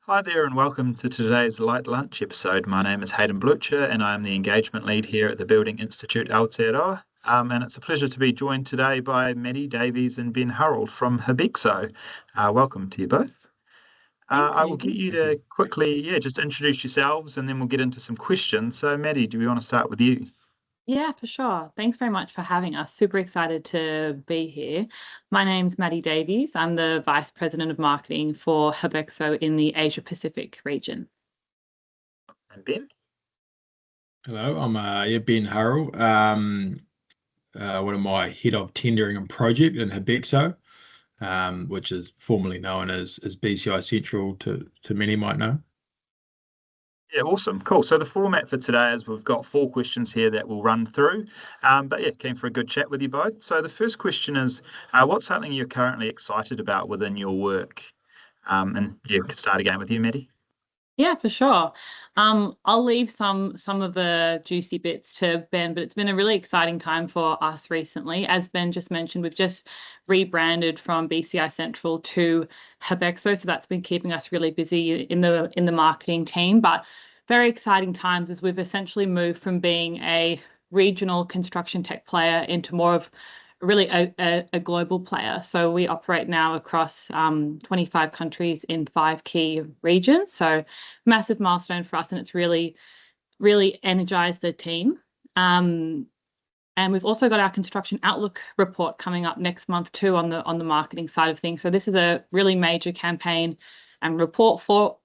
Hi there, and welcome to today's Light Lunch episode. My name is Hayden Blucher, and I am the engagement lead here at the Building Institute Aotearoa. And it's a pleasure to be joined today by Maddy Davies and Ben Hurrell from Hubexo. Welcome to you both. Thanks, I will get Hayden. you to quickly, just introduce yourselves, and then we'll get into some questions. So, Maddy, do we want to start with you? Yeah, for sure. Thanks very much for having us. Super excited to be here. My name's Maddy Davies. I'm the Vice President of Marketing for Hubexo in the Asia Pacific region. And Ben? Hello, I'm Ben Hurrell, one of my head of tendering and project in Hubexo, which is formerly known as BCI Central to many might know. Yeah, awesome. Cool. So the format for today is we've got 4 questions here that we'll run through. Came for a good chat with you both. So the first question is, what's something you're currently excited about within your work? We could start again with you, Maddy. Yeah, for sure. I'll leave some of the juicy bits to Ben, but it's been a really exciting time for us recently. As Ben just mentioned, we've just rebranded from BCI Central to Hubexo, so that's been keeping us really busy in the marketing team. But very exciting times as we've essentially moved from being a regional construction tech player into more of really a global player. So we operate now across 25 countries in 5 key regions. So massive milestone for us, and it's really, really energized the team. And we've also got our construction outlook report coming up next month too on the marketing side of things. So this is a really major campaign and report for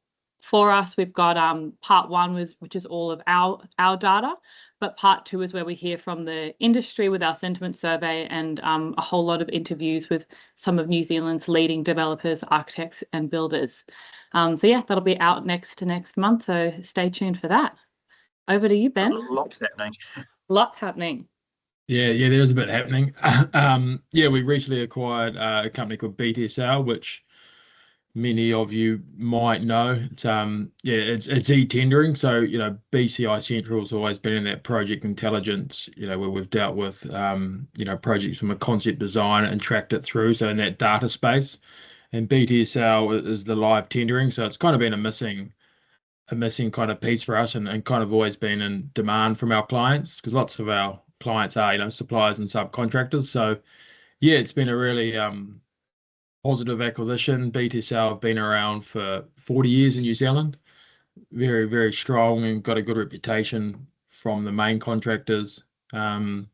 us. We've got part 1 which is all of our data. But part 2 is where we hear from the industry with our sentiment survey and a whole lot of interviews with some of New Zealand's leading developers, architects and builders. That'll be out next month. So stay tuned for that. Over to you, Ben. Lots happening. Lots happening. Yeah, there's a bit happening. We recently acquired a company called BTSL, which many of you might know. It's e-tendering. So, BCI Central has always been in that project intelligence, where we've dealt with, projects from a concept design and tracked it through. So in that data space, and BTSL is the live tendering. So it's kind of been a missing kind of piece for us, and kind of always been in demand from our clients, because lots of our clients are, suppliers and subcontractors. So yeah, it's been a really, positive acquisition. BTSL have been around for 40 years in New Zealand, very, very strong, and got a good reputation from the main contractors around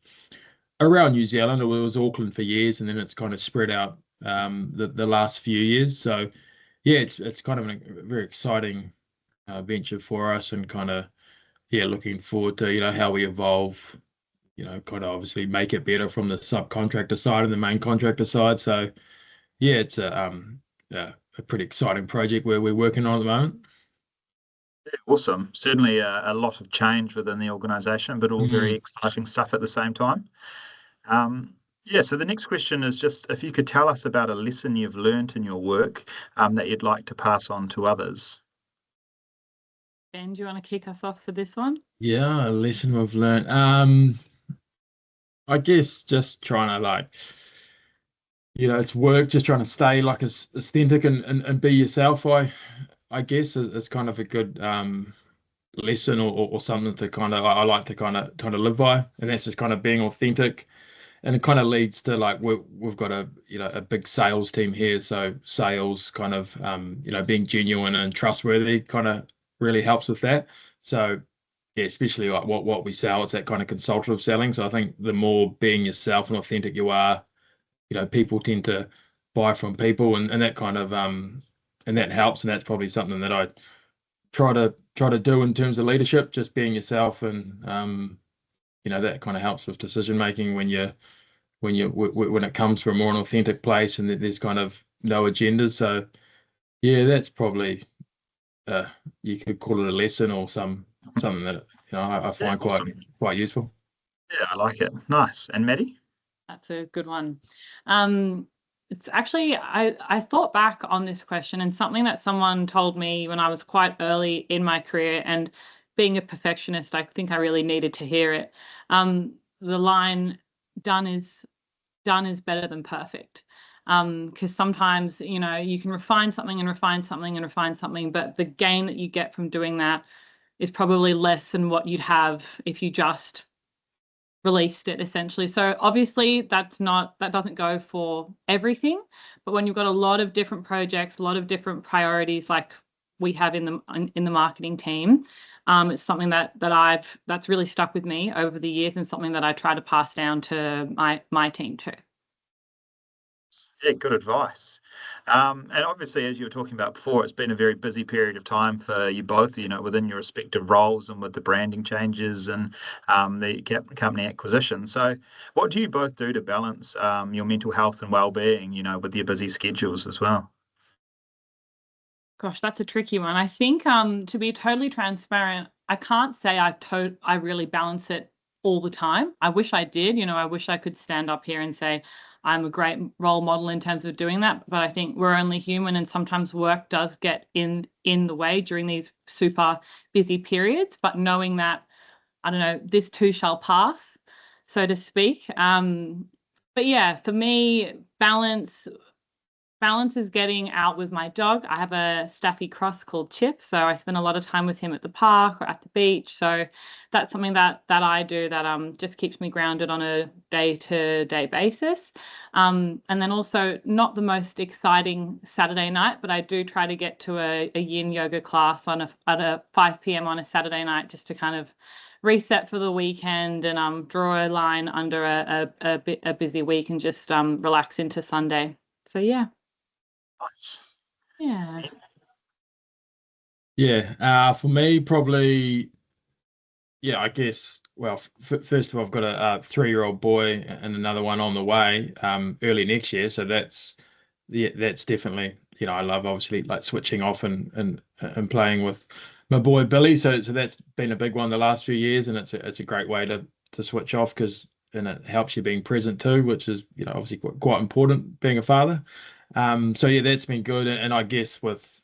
New Zealand. It was Auckland for years, and then it's kind of spread out the last few years. So yeah, it's kind of a very exciting venture for us, and kind of looking forward to how we evolve, kind of obviously make it better from the subcontractor side and the main contractor side. So yeah, it's a pretty exciting project where we're working on at the moment. Yeah, awesome. Certainly a lot of change within the organisation, but all very exciting stuff at the same time. So the next question is just if you could tell us about a lesson you've learned in your work that you'd like to pass on to others. Ben, do you want to kick us off for this one? Yeah, a lesson we've learned. I guess just trying to it's work, just trying to stay as authentic and be yourself. I guess is kind of a good lesson or something to kind of I like to kind of live by, and that's just kind of being authentic. And it kind of leads to we've got a big sales team here, so sales kind of being genuine and trustworthy kind of really helps with that. So yeah, especially what we sell, it's that kind of consultative selling. So I think the more being yourself and authentic you are, people tend to buy from people, and that kind of and that helps. And that's probably something that I try to do in terms of leadership, just being yourself. And that kind of helps with decision making when it comes from more an authentic place, and there's kind of no agendas. So yeah, that's probably you could call it a lesson or something that I find quite useful. Yeah, I like it. Nice. And Maddy? That's a good one. It's actually, I thought back on this question, and something that someone told me when I was quite early in my career, and being a perfectionist, I think I really needed to hear it. The line, done is better than perfect. Because sometimes, you know, you can refine something and refine something and refine something, but the gain that you get from doing that is probably less than what you'd have if you just released it, essentially. So obviously that doesn't go for everything, but when you've got a lot of different projects, a lot of different priorities, like we have in the marketing team, it's something that's really stuck with me over the years, and something that I try to pass down to my team too. Yeah, good advice. And obviously, as you were talking about before, it's been a very busy period of time for you both, you know, within your respective roles and with the branding changes and the company acquisition. So what do you both do to balance your mental health and well-being, you know, with your busy schedules as well? Gosh, that's a tricky one. I think to be totally transparent, I can't say I really balance it all the time. I wish I did. You know, I wish I could stand up here and say I'm a great role model in terms of doing that. But I think we're only human, and sometimes work does get in the way during these super busy periods. But knowing that, I don't know, this too shall pass, so to speak. But yeah, for me, balance is getting out with my dog. I have a Staffy cross called Chip, so I spend a lot of time with him at the park or at the beach. So that's something that I do that just keeps me grounded on a day-to-day basis. And then also, not the most exciting Saturday night, but I do try to get to a yin yoga class at a 5 p.m. on a Saturday night, just to kind of reset for the weekend and draw a line under a busy week and just relax into Sunday. So yeah. Nice. Yeah. Yeah, for me, probably, yeah, I guess, well, first of all, I've got a 3-year-old boy and another one on the way early next year. So that's definitely, you know, I love obviously like switching off and playing with my boy Billy. So that's been a big one the last few years, and it's a great way to switch off, because then it helps you being present too, which is, you know, obviously quite important being a father. So yeah, that's been good. And I guess with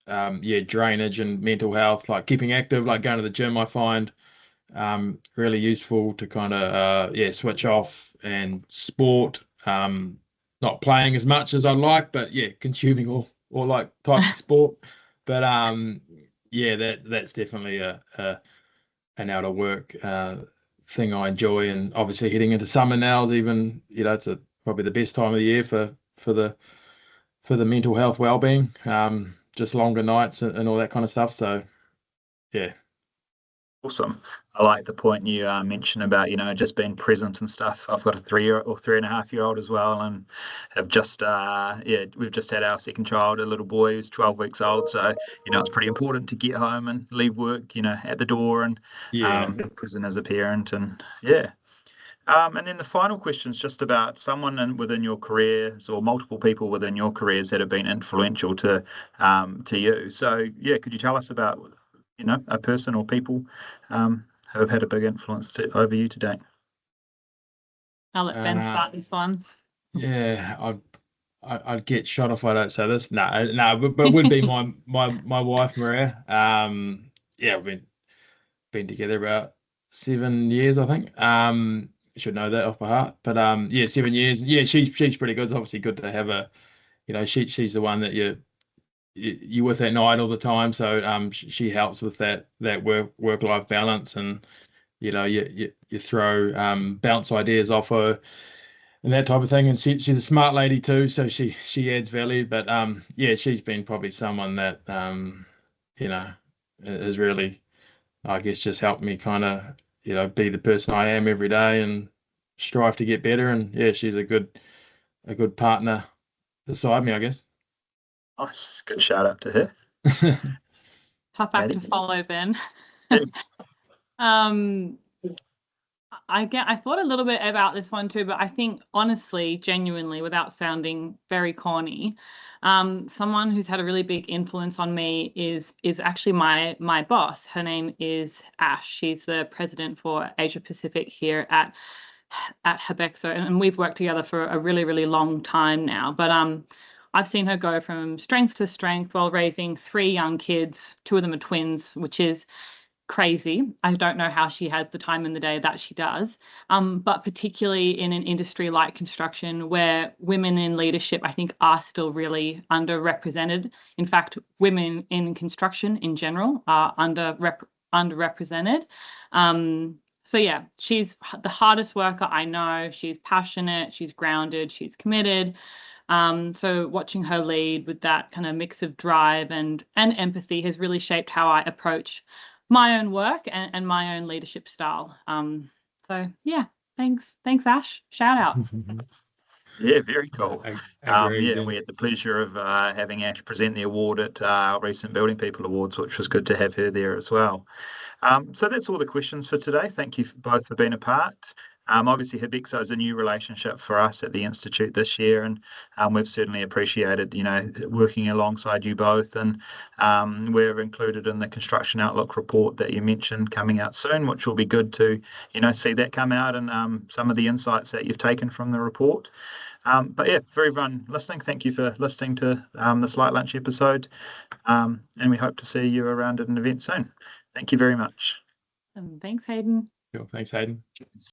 drainage and mental health, like keeping active, like going to the gym, I find really useful to kind of switch off. And sport, not playing as much as I'd like, but yeah, consuming all like types of sport. But that's definitely an out of work thing I enjoy. And obviously heading into summer now is even, you know, it's probably the best time of the year for the mental health well-being, just longer nights and all that kind of stuff. So yeah. Awesome. I like the point you mentioned about, you know, just being present and stuff. I've got a 3.5-year-old as well, and have just we've just had our second child, a little boy who's 12 weeks old. So, you know, it's pretty important to get home and leave work, you know, at the door, and be present as a parent. And yeah. And then the final question is just about someone within your careers, or multiple people within your careers that have been influential to you. So yeah, could you tell us about, you know, a person or people who have had a big influence over you to date? I'll let Ben start this one. Yeah, I'd get shot if I don't say this. No, but it would be my wife Maria. Yeah, we've been together about 7 years, I think. Should know that off by heart. But 7 years. Yeah, she's pretty good. It's obviously good to have a, you know, she's the one that you're with at night all the time. So she helps with that work-life balance. And you know, you throw bounce ideas off her and that type of thing. And she's a smart lady too, so she adds value. But she's been probably someone that you know, has really, I guess, just helped me kind of, you know, be the person I am every day and strive to get better. And yeah, she's a good partner beside me, I guess. Nice, good shout out to her. Tough act to follow, Ben. I thought a little bit about this one too, but I think honestly, genuinely, without sounding very corny, someone who's had a really big influence on me is actually my boss. Her name is Ash. She's the president for Asia Pacific here at Hubexo, and we've worked together for a really, really long time now. But I've seen her go from strength to strength while raising 3 young kids. 2 of them are twins, which is crazy. I don't know how she has the time in the day that she does, but particularly in an industry like construction, where women in leadership, I think, are still really underrepresented. In fact, women in construction in general are underrepresented. So yeah, she's the hardest worker I know. She's passionate, she's grounded, she's committed. So watching her lead with that kind of mix of drive and empathy has really shaped how I approach my own work and my own leadership style. So yeah, thanks Ash. Shout out. Yeah, very cool. Agreed, We had the pleasure of having Ash present the award at our recent Building People Awards, which was good to have her there as well. So that's all the questions for today. Thank you both for being a part. Obviously, Hubexo is a new relationship for us at the Institute this year, and we've certainly appreciated, working alongside you both. And we're included in the Construction Outlook report that you mentioned coming out soon, which will be good to, see that come out and some of the insights that you've taken from the report. But yeah, for everyone listening, thank you for listening to this Light Lunch episode, and we hope to see you around at an event soon. Thank you very much. Thanks, Hayden. Cool. Thanks, Hayden. Cheers.